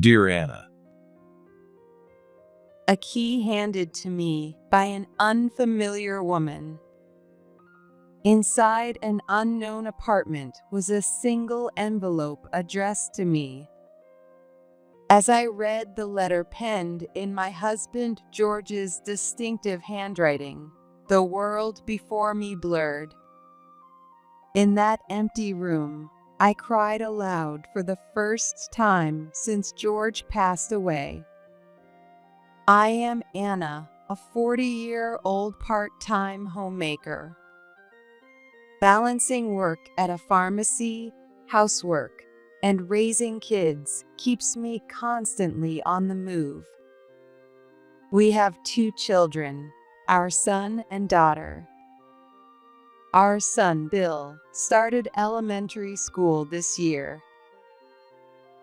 Dear Anna, A key handed to me by an unfamiliar woman. Inside an unknown apartment was a single envelope addressed to me. As I read the letter penned in my husband George's distinctive handwriting, the world before me blurred. In that empty room, I cried aloud for the first time since George passed away. I am Anna, a 40-year-old part-time homemaker. Balancing work at a pharmacy, housework, and raising kids keeps me constantly on the move. We have 2 children, our son and daughter. Our son, Bill, started elementary school this year.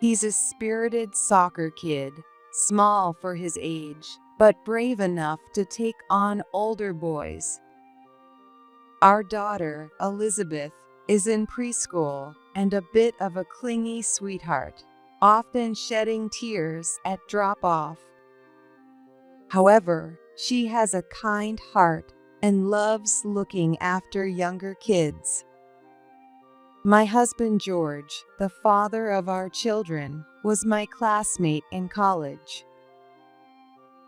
He's a spirited soccer kid, small for his age, but brave enough to take on older boys. Our daughter, Elizabeth, is in preschool and a bit of a clingy sweetheart, often shedding tears at drop-off. However, she has a kind heart and loves looking after younger kids. My husband George, the father of our children, was my classmate in college.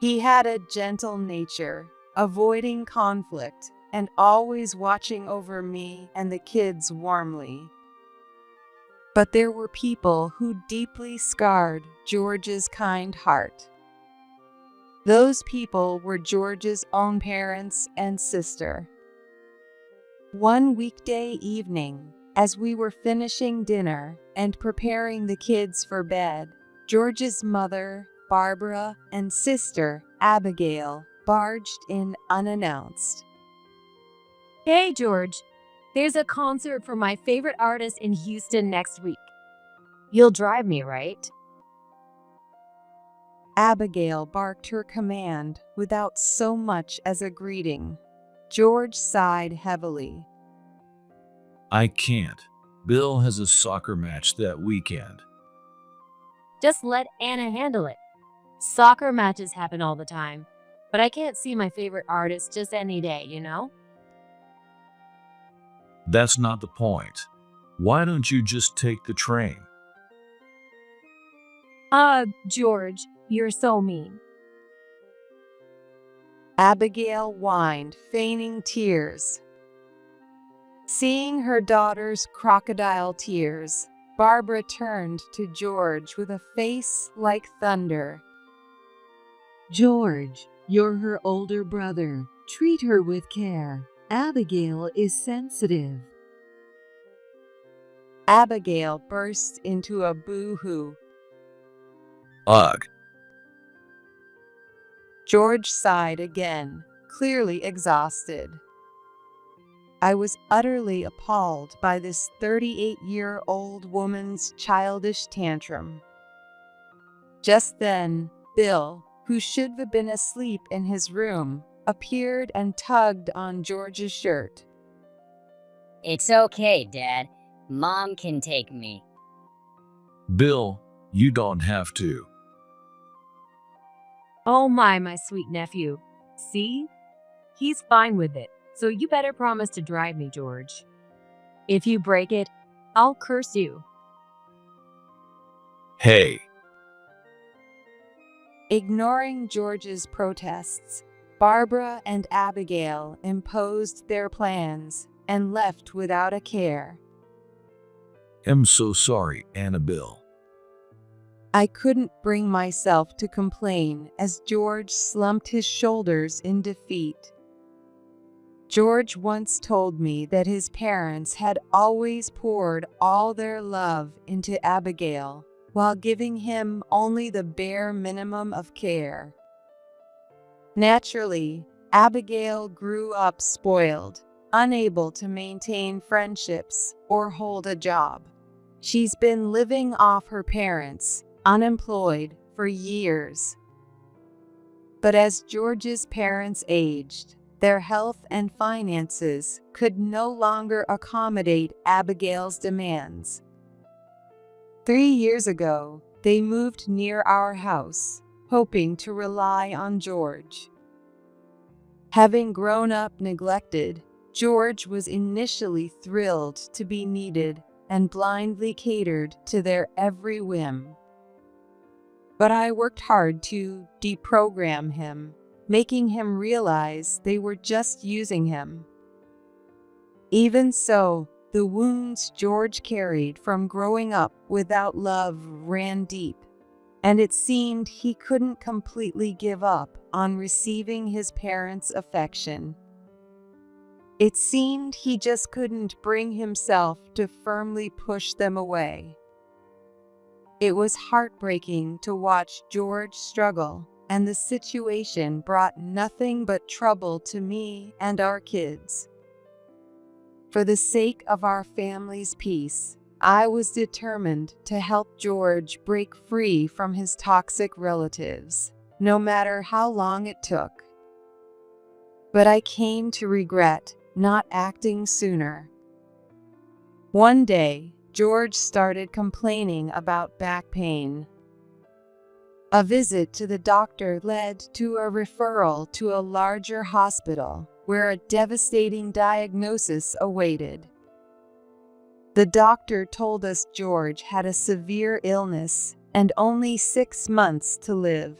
He had a gentle nature, avoiding conflict, and always watching over me and the kids warmly. But there were people who deeply scarred George's kind heart. Those people were George's own parents and sister. One weekday evening, as we were finishing dinner and preparing the kids for bed, George's mother, Barbara, and sister, Abigail, barged in unannounced. Hey, George. There's a concert for my favorite artist in Houston next week. You'll drive me, right? Abigail barked her command without so much as a greeting. George sighed heavily. I can't. Bill has a soccer match that weekend. Just let Anna handle it. Soccer matches happen all the time, but I can't see my favorite artist just any day, you know? That's not the point. Why don't you just take the train? George, you're so mean. Abigail whined, feigning tears. Seeing her daughter's crocodile tears, Barbara turned to George with a face like thunder. George, you're her older brother. Treat her with care. Abigail is sensitive. Abigail burst into a boo-hoo. Ugh. George sighed again, clearly exhausted. I was utterly appalled by this 38-year-old woman's childish tantrum. Just then, Bill, who should have been asleep in his room, appeared and tugged on George's shirt. It's okay, Dad. Mom can take me. Bill, you don't have to. Oh my sweet nephew. See? He's fine with it, so you better promise to drive me, George. If you break it, I'll curse you. Hey, Ignoring George's protests, Barbara and Abigail imposed their plans and left without a care. I'm so sorry, Annabelle. I couldn't bring myself to complain as George slumped his shoulders in defeat. George once told me that his parents had always poured all their love into Abigail while giving him only the bare minimum of care. Naturally, Abigail grew up spoiled, unable to maintain friendships or hold a job. She's been living off her parents, unemployed, for years. But as George's parents aged, their health and finances could no longer accommodate Abigail's demands. 3 years ago, they moved near our house, hoping to rely on George. Having grown up neglected, George was initially thrilled to be needed and blindly catered to their every whim. But I worked hard to deprogram him, making him realize they were just using him. Even so, the wounds George carried from growing up without love ran deep, and it seemed he couldn't completely give up on receiving his parents' affection. It seemed he just couldn't bring himself to firmly push them away. It was heartbreaking to watch George struggle, and the situation brought nothing but trouble to me and our kids. For the sake of our family's peace, I was determined to help George break free from his toxic relatives, no matter how long it took. But I came to regret not acting sooner. One day, George started complaining about back pain. A visit to the doctor led to a referral to a larger hospital, where a devastating diagnosis awaited. The doctor told us George had a severe illness and only 6 months to live.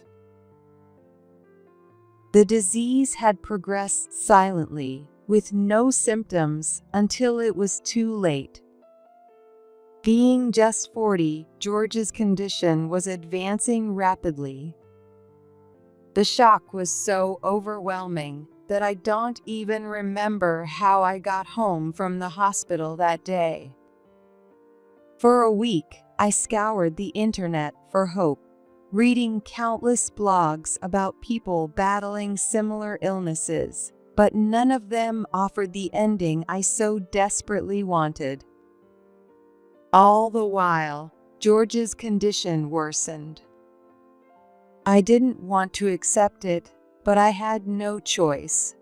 The disease had progressed silently, with no symptoms until it was too late. Being just 40, George's condition was advancing rapidly. The shock was so overwhelming that I don't even remember how I got home from the hospital that day. For a week, I scoured the internet for hope, reading countless blogs about people battling similar illnesses, but none of them offered the ending I so desperately wanted. All the while, George's condition worsened. I didn't want to accept it, but I had no choice.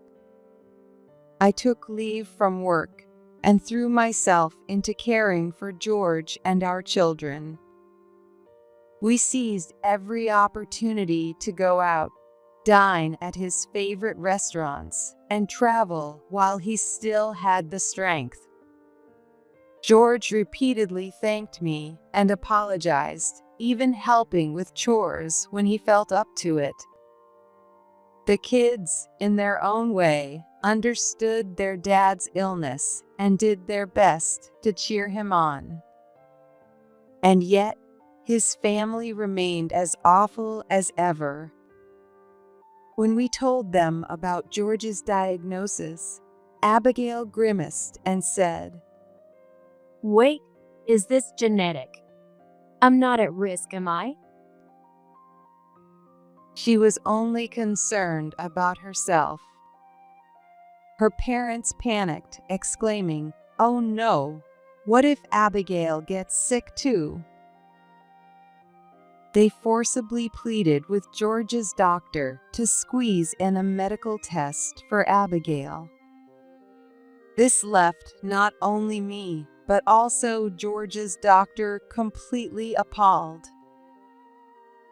I took leave from work and threw myself into caring for George and our children. We seized every opportunity to go out, dine at his favorite restaurants, and travel while he still had the strength. George repeatedly thanked me and apologized, even helping with chores when he felt up to it. The kids, in their own way, understood their dad's illness and did their best to cheer him on. And yet, his family remained as awful as ever. When we told them about George's diagnosis, Abigail grimaced and said, Wait, is this genetic? I'm not at risk, am I? She was only concerned about herself. Her parents panicked, exclaiming, "Oh no, what if Abigail gets sick too?" They forcibly pleaded with George's doctor to squeeze in a medical test for Abigail. This left not only me, but also George's doctor completely appalled.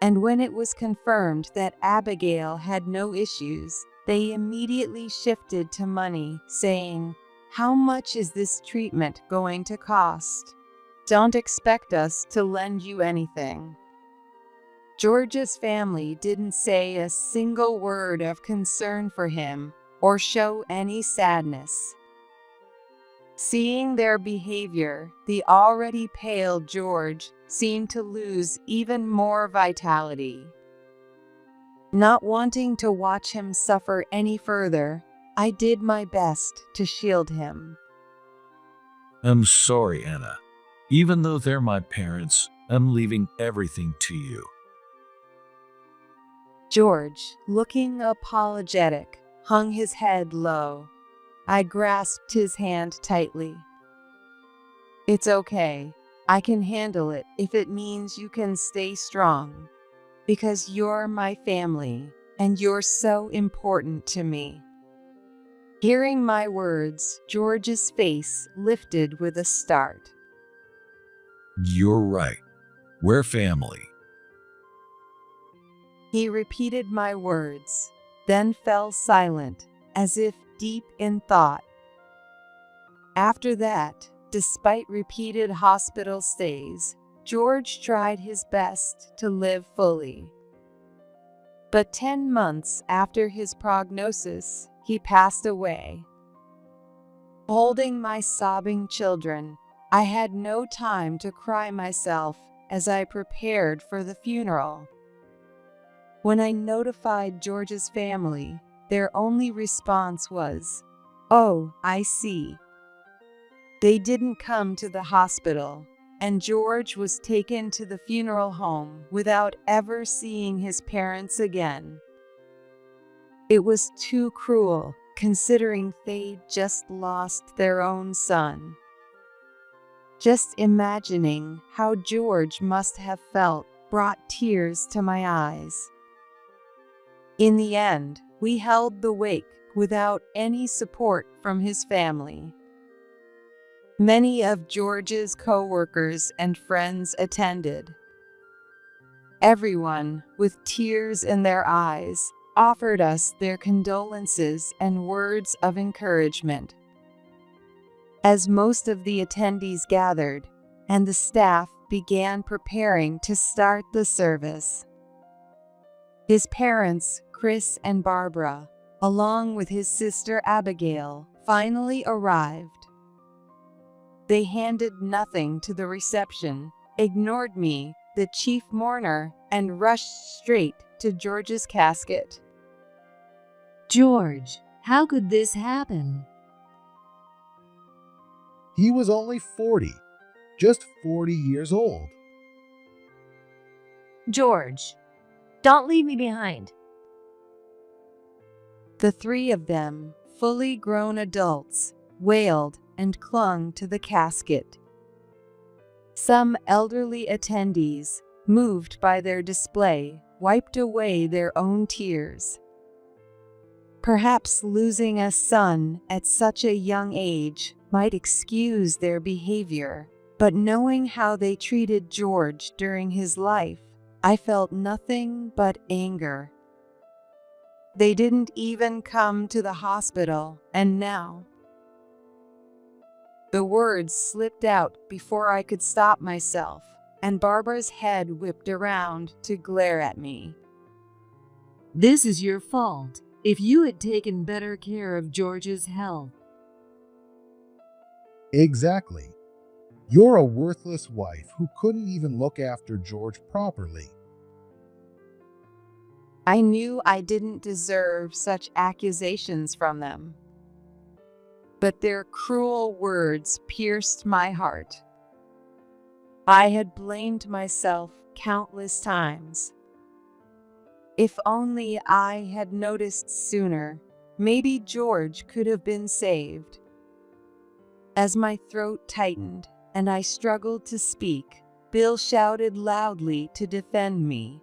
And when it was confirmed that Abigail had no issues, they immediately shifted to money, saying, "How much is this treatment going to cost? Don't expect us to lend you anything." George's family didn't say a single word of concern for him or show any sadness. Seeing their behavior, the already pale George seemed to lose even more vitality. Not wanting to watch him suffer any further, I did my best to shield him. I'm sorry, Anna. Even though they're my parents, I'm leaving everything to you. George, looking apologetic, hung his head low. I grasped his hand tightly. "It's okay. I can handle it if it means you can stay strong. Because you're my family, and you're so important to me." Hearing my words, George's face lifted with a start. You're right. We're family. He repeated my words, then fell silent, as if deep in thought. After that, despite repeated hospital stays, George tried his best to live fully. But 10 months after his prognosis, he passed away. Holding my sobbing children, I had no time to cry myself as I prepared for the funeral. When I notified George's family, their only response was, "Oh, I see." They didn't come to the hospital, and George was taken to the funeral home without ever seeing his parents again. It was too cruel, considering they'd just lost their own son. Just imagining how George must have felt brought tears to my eyes. In the end, we held the wake without any support from his family. Many of George's co-workers and friends attended. Everyone, with tears in their eyes, offered us their condolences and words of encouragement. As most of the attendees gathered, and the staff began preparing to start the service, his parents, Chris and Barbara, along with his sister Abigail, finally arrived. They handed nothing to the reception, ignored me, the chief mourner, and rushed straight to George's casket. George, how could this happen? He was only 40, just 40 years old. George, don't leave me behind. The three of them, fully grown adults, wailed and clung to the casket. Some elderly attendees, moved by their display, wiped away their own tears. Perhaps losing a son at such a young age might excuse their behavior, but knowing how they treated George during his life, I felt nothing but anger. They didn't even come to the hospital, and now... The words slipped out before I could stop myself, and Barbara's head whipped around to glare at me. This is your fault. If you had taken better care of George's health. Exactly. You're a worthless wife who couldn't even look after George properly. I knew I didn't deserve such accusations from them, but their cruel words pierced my heart. I had blamed myself countless times. If only I had noticed sooner, maybe George could have been saved. As my throat tightened and I struggled to speak, Bill shouted loudly to defend me.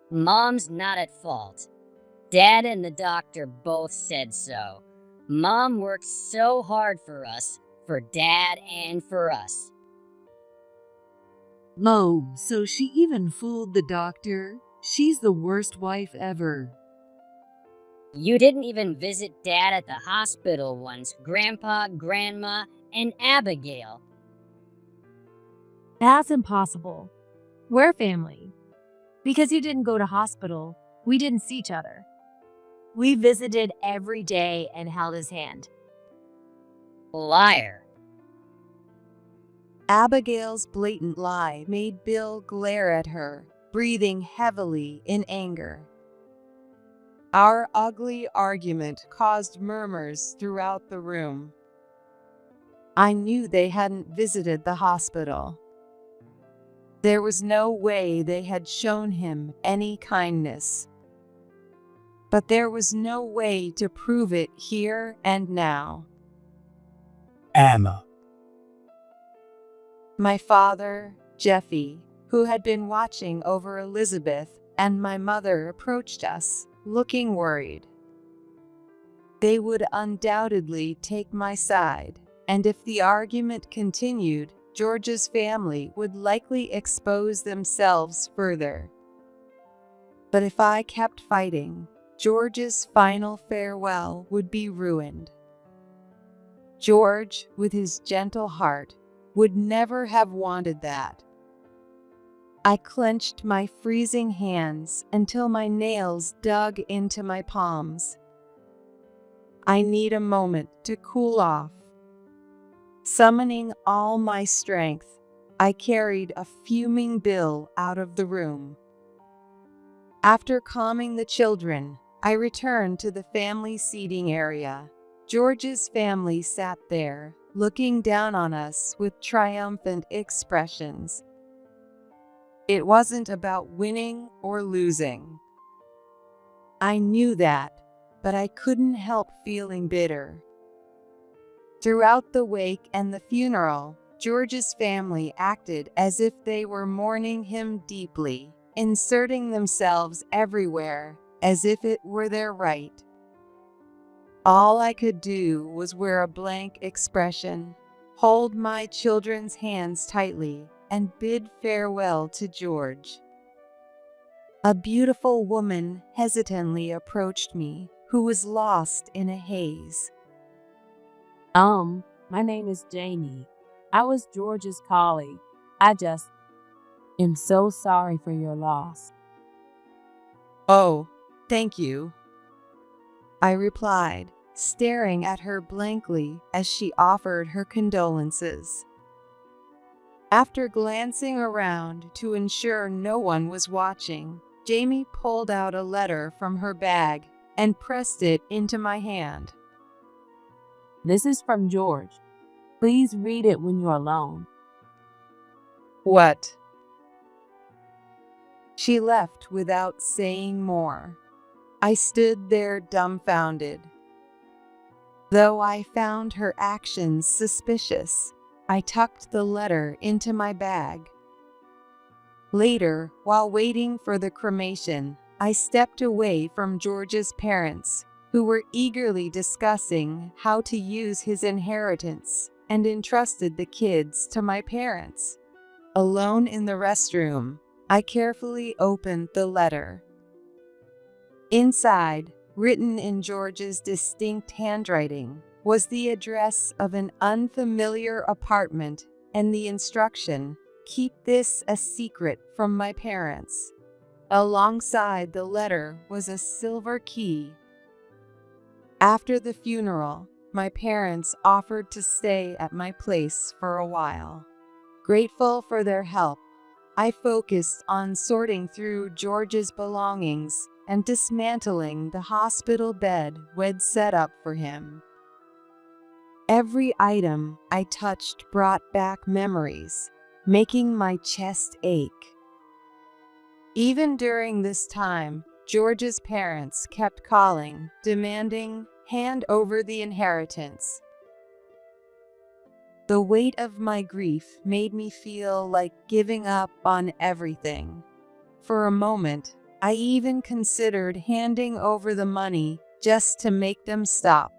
Mom's not at fault. Dad and the doctor both said so. Mom worked so hard for Dad and for us. Oh, so she even fooled the doctor? She's the worst wife ever. You didn't even visit Dad at the hospital once, Grandpa, Grandma, and Abigail. That's impossible. We're family. Because you didn't go to hospital, we didn't see each other. We visited every day and held his hand. Liar. Abigail's blatant lie made Bill glare at her, breathing heavily in anger. Our ugly argument caused murmurs throughout the room. I knew they hadn't visited the hospital. There was no way they had shown him any kindness. But there was no way to prove it here and now. Anna. My father, Jeffy, who had been watching over Elizabeth, and my mother approached us, looking worried. They would undoubtedly take my side, and if the argument continued, George's family would likely expose themselves further. But if I kept fighting, George's final farewell would be ruined. George, with his gentle heart, would never have wanted that. I clenched my freezing hands until my nails dug into my palms. I need a moment to cool off. Summoning all my strength, I carried a fuming Bill out of the room. After calming the children, I returned to the family seating area. George's family sat there, looking down on us with triumphant expressions. It wasn't about winning or losing. I knew that, but I couldn't help feeling bitter. Throughout the wake and the funeral, George's family acted as if they were mourning him deeply, inserting themselves everywhere, as if it were their right. All I could do was wear a blank expression, hold my children's hands tightly, and bid farewell to George. A beautiful woman hesitantly approached me, who was lost in a haze. My name is Jamie. I was George's colleague. I just am so sorry for your loss. Oh, thank you, I replied, staring at her blankly as she offered her condolences. After glancing around to ensure no one was watching, Jamie pulled out a letter from her bag and pressed it into my hand. This is from George. Please read it when you're alone. What? She left without saying more. I stood there dumbfounded. Though I found her actions suspicious, I tucked the letter into my bag. Later, while waiting for the cremation, I stepped away from George's parents, who were eagerly discussing how to use his inheritance, and entrusted the kids to my parents. Alone in the restroom, I carefully opened the letter. Inside, written in George's distinct handwriting, was the address of an unfamiliar apartment and the instruction, "Keep this a secret from my parents." Alongside the letter was a silver key. After the funeral, my parents offered to stay at my place for a while. Grateful for their help, I focused on sorting through George's belongings and dismantling the hospital bed we'd set up for him. Every item I touched brought back memories, making my chest ache. Even during this time, George's parents kept calling, demanding, "Hand over the inheritance." The weight of my grief made me feel like giving up on everything. For a moment, I even considered handing over the money just to make them stop.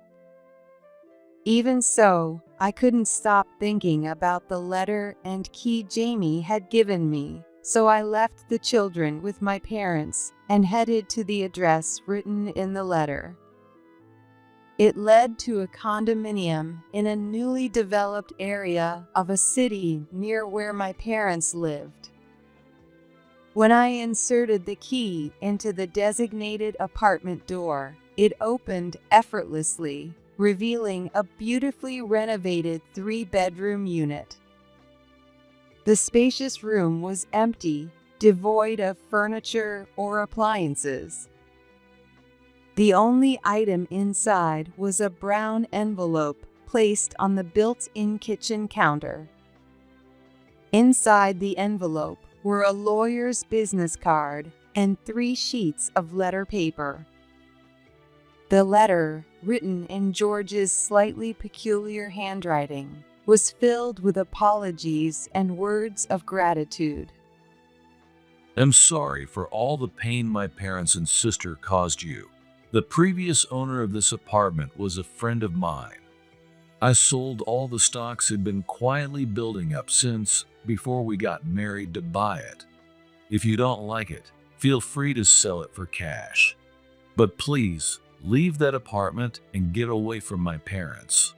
Even so, I couldn't stop thinking about the letter and key Jamie had given me, so I left the children with my parents and headed to the address written in the letter. It led to a condominium in a newly developed area of a city near where my parents lived. When I inserted the key into the designated apartment door, it opened effortlessly, revealing a beautifully renovated 3-bedroom unit. The spacious room was empty, devoid of furniture or appliances. The only item inside was a brown envelope placed on the built-in kitchen counter. Inside the envelope were a lawyer's business card and 3 sheets of letter paper. The letter, written in George's slightly peculiar handwriting, was filled with apologies and words of gratitude. I'm sorry for all the pain my parents and sister caused you. The previous owner of this apartment was a friend of mine. I sold all the stocks had been quietly building up since before we got married to buy it. If you don't like it, feel free to sell it for cash. But please, leave that apartment and get away from my parents.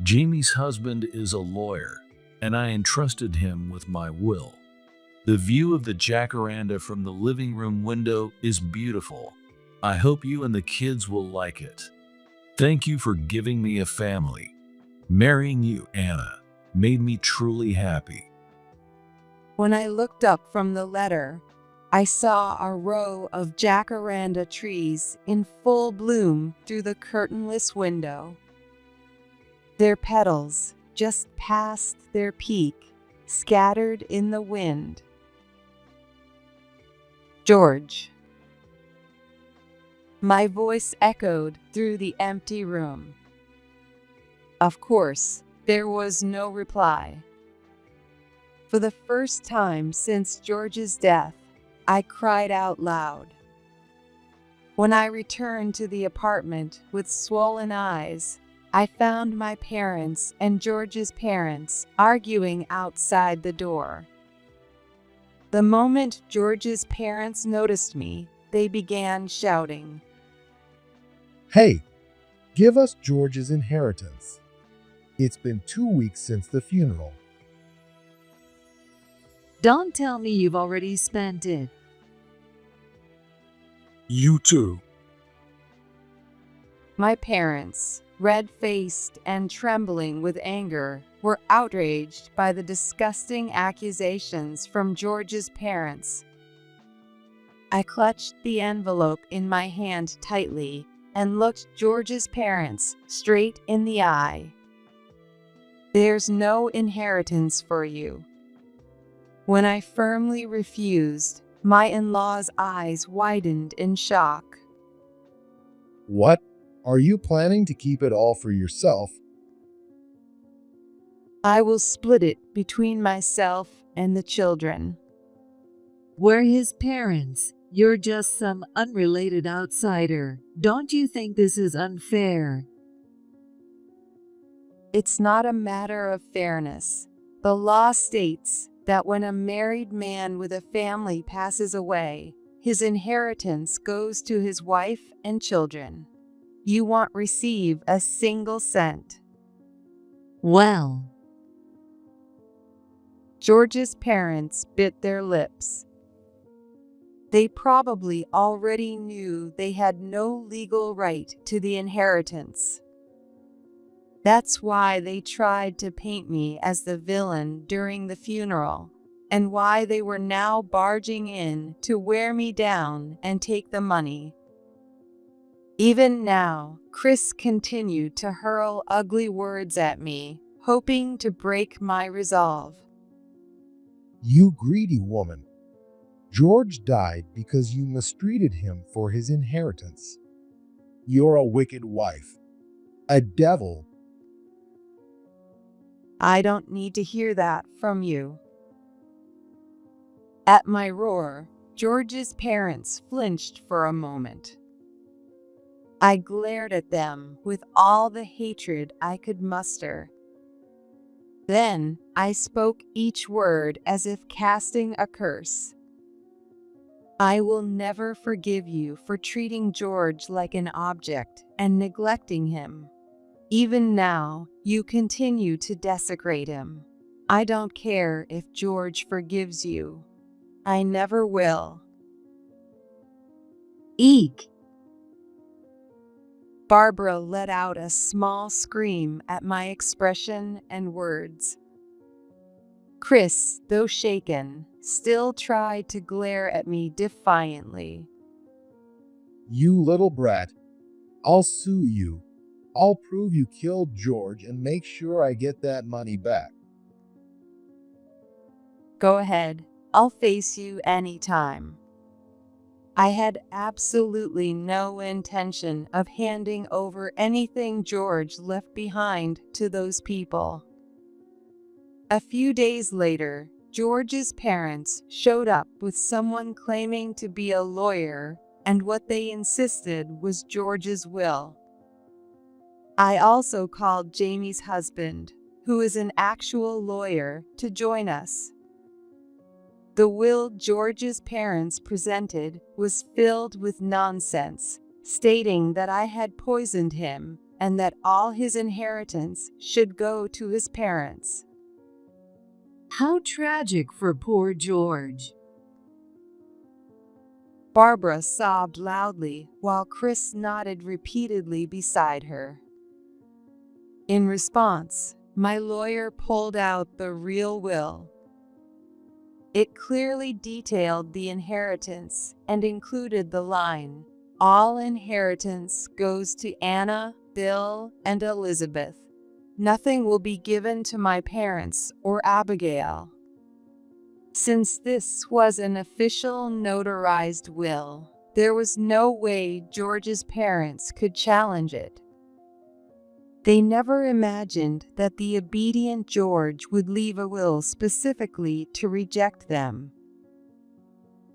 Jamie's husband is a lawyer, and I entrusted him with my will. The view of the jacaranda from the living room window is beautiful. I hope you and the kids will like it. Thank you for giving me a family. Marrying you, Anna, made me truly happy. When I looked up from the letter, I saw a row of jacaranda trees in full bloom through the curtainless window. Their petals, just past their peak, scattered in the wind. George. My voice echoed through the empty room. Of course, there was no reply. For the first time since George's death, I cried out loud. When I returned to the apartment with swollen eyes, I found my parents and George's parents arguing outside the door. The moment George's parents noticed me, they began shouting, Hey, give us George's inheritance. It's been 2 weeks since the funeral. Don't tell me you've already spent it. You too. My parents, red-faced and trembling with anger, were outraged by the disgusting accusations from George's parents. I clutched the envelope in my hand tightly and looked George's parents straight in the eye. There's no inheritance for you. When I firmly refused, my in-laws' eyes widened in shock. What? Are you planning to keep it all for yourself? I will split it between myself and the children. We're his parents. You're just some unrelated outsider. Don't you think this is unfair? It's not a matter of fairness. The law states that when a married man with a family passes away, his inheritance goes to his wife and children. You won't receive a single cent. Well, George's parents bit their lips. They probably already knew they had no legal right to the inheritance. That's why they tried to paint me as the villain during the funeral, and why they were now barging in to wear me down and take the money. Even now, Chris continued to hurl ugly words at me, hoping to break my resolve. You greedy woman. George died because you mistreated him for his inheritance. You're a wicked wife. A devil. I don't need to hear that from you. At my roar, George's parents flinched for a moment. I glared at them with all the hatred I could muster. Then I spoke each word as if casting a curse. I will never forgive you for treating George like an object and neglecting him. Even now, you continue to desecrate him. I don't care if George forgives you. I never will. eek. Barbara let out a small scream at my expression and words. Chris, though shaken, still tried to glare at me defiantly. You little brat. I'll sue you. I'll prove you killed George and make sure I get that money back. Go ahead, I'll face you anytime. I had absolutely no intention of handing over anything George left behind to those people. A few days later, George's parents showed up with someone claiming to be a lawyer, and what they insisted was George's will. I also called Jamie's husband, who is an actual lawyer, to join us. The will George's parents presented was filled with nonsense, stating that I had poisoned him and that all his inheritance should go to his parents. How tragic for poor George. Barbara sobbed loudly while Chris nodded repeatedly beside her. In response, my lawyer pulled out the real will. It clearly detailed the inheritance and included the line, "All inheritance goes to Anna, Bill, and Elizabeth. Nothing will be given to my parents or Abigail." Since this was an official notarized will, there was no way George's parents could challenge it. They never imagined that the obedient George would leave a will specifically to reject them.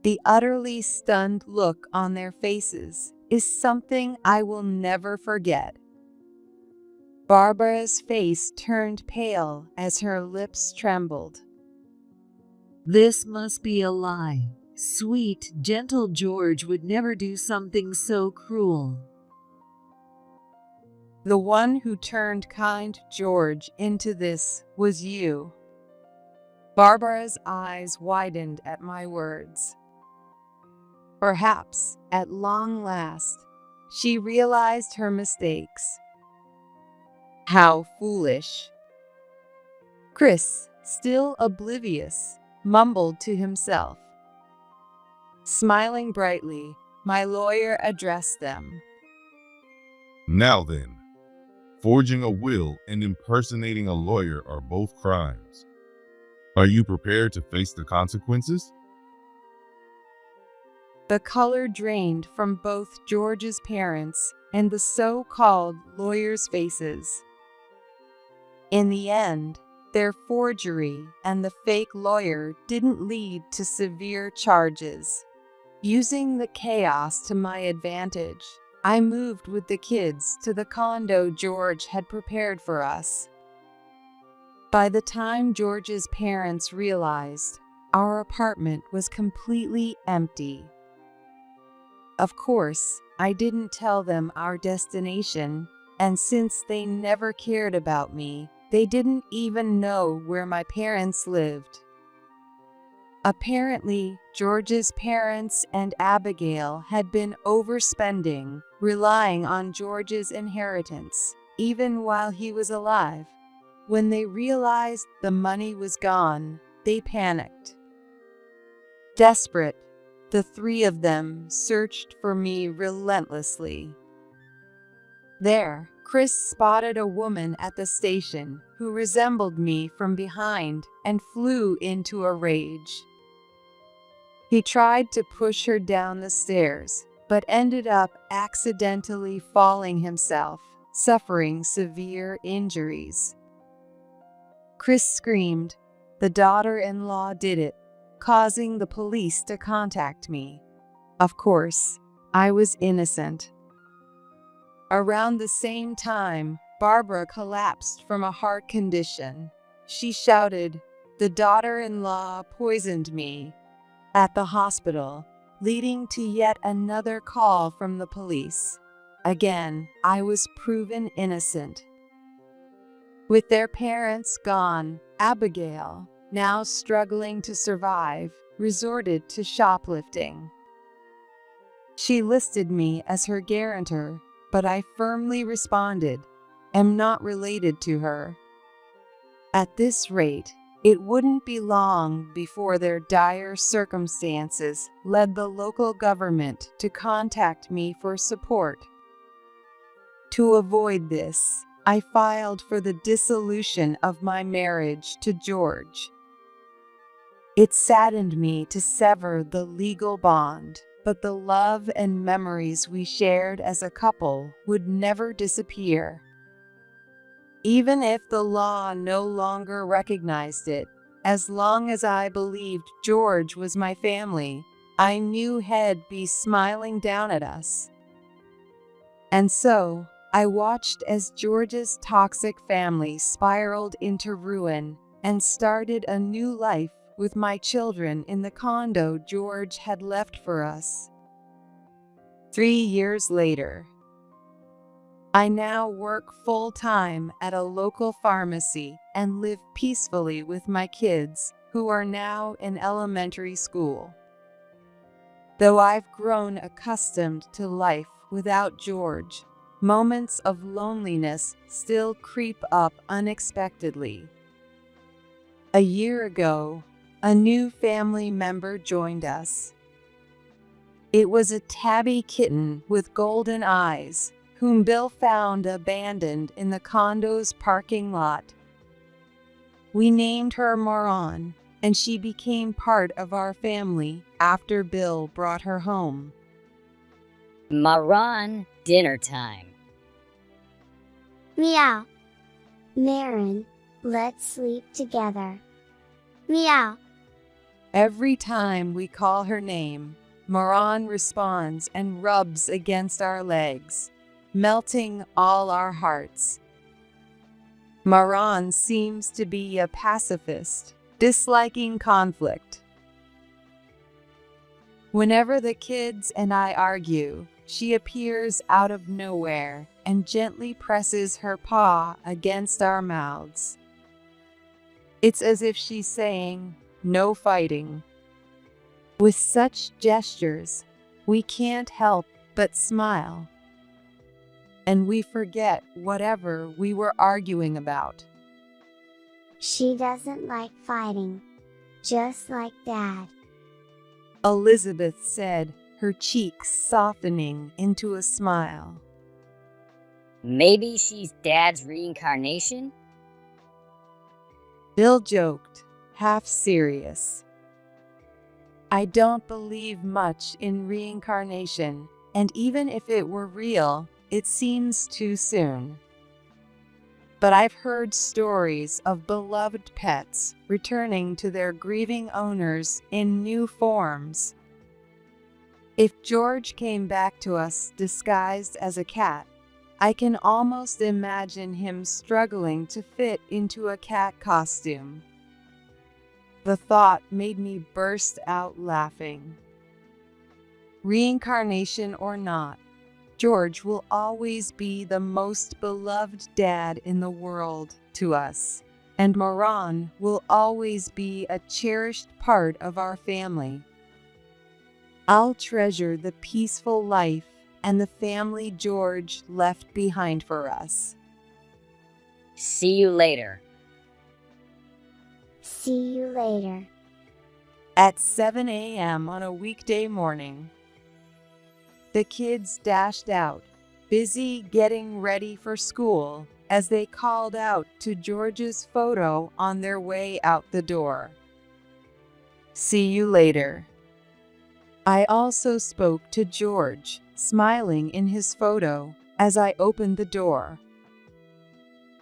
The utterly stunned look on their faces is something I will never forget. Barbara's face turned pale as her lips trembled. This must be a lie. Sweet, gentle George would never do something so cruel. The one who turned kind George into this was you. Barbara's eyes widened at my words. Perhaps, at long last, she realized her mistakes. How foolish. Chris, still oblivious, mumbled to himself. Smiling brightly, my lawyer addressed them. Now then, forging a will and impersonating a lawyer are both crimes. Are you prepared to face the consequences? The color drained from both George's parents and the so-called lawyers' faces. In the end, their forgery and the fake lawyer didn't lead to severe charges. Using the chaos to my advantage, I moved with the kids to the condo George had prepared for us. By the time George's parents realized, our apartment was completely empty. Of course, I didn't tell them our destination, and since they never cared about me, they didn't even know where my parents lived. Apparently, George's parents and Abigail had been overspending, relying on George's inheritance, even while he was alive. When they realized the money was gone, they panicked. Desperate, the three of them searched for me relentlessly. There, Chris spotted a woman at the station who resembled me from behind and flew into a rage. He tried to push her down the stairs, but ended up accidentally falling himself, suffering severe injuries. Chris screamed. The daughter-in-law did it, causing the police to contact me. Of course, I was innocent. Around the same time, Barbara collapsed from a heart condition. She shouted, "The daughter-in-law poisoned me," at the hospital, leading to yet another call from the police. Again, I was proven innocent. With their parents gone, Abigail, now struggling to survive, resorted to shoplifting. She listed me as her guarantor, but I firmly responded, "Am not related to her." At this rate, it wouldn't be long before their dire circumstances led the local government to contact me for support. To avoid this, I filed for the dissolution of my marriage to George. It saddened me to sever the legal bond, but the love and memories we shared as a couple would never disappear. Even if the law no longer recognized it, as long as I believed George was my family, I knew he'd be smiling down at us. And so, I watched as George's toxic family spiraled into ruin and started a new life with my children in the condo George had left for us. 3 years later, I now work full-time at a local pharmacy and live peacefully with my kids, who are now in elementary school. Though I've grown accustomed to life without George, moments of loneliness still creep up unexpectedly. A year ago, a new family member joined us. It was a tabby kitten with golden eyes, whom Bill found abandoned in the condo's parking lot. We named her Moran, and she became part of our family after Bill brought her home. Maran, dinner time. Meow. Marin, let's sleep together. Meow. Every time we call her name, Moran responds and rubs against our legs, melting all our hearts. Moran seems to be a pacifist, disliking conflict. Whenever the kids and I argue, she appears out of nowhere and gently presses her paw against our mouths. It's as if she's saying, "No fighting." With such gestures, we can't help but smile. And we forget whatever we were arguing about. She doesn't like fighting. Just like Dad. Elizabeth said, her cheeks softening into a smile. Maybe she's Dad's reincarnation? Bill joked, half serious. I don't believe much in reincarnation, and even if it were real, it seems too soon. But I've heard stories of beloved pets returning to their grieving owners in new forms. If George came back to us disguised as a cat, I can almost imagine him struggling to fit into a cat costume. The thought made me burst out laughing. Reincarnation or not, George will always be the most beloved dad in the world to us, and Moran will always be a cherished part of our family. I'll treasure the peaceful life and the family George left behind for us. See you later. See you later. At 7 a.m. on a weekday morning, the kids dashed out, busy getting ready for school, as they called out to George's photo on their way out the door. See you later. I also spoke to George, smiling in his photo, as I opened the door.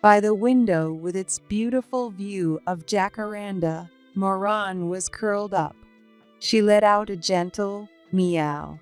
By the window with its beautiful view of Jacaranda, Moran was curled up. She let out a gentle meow.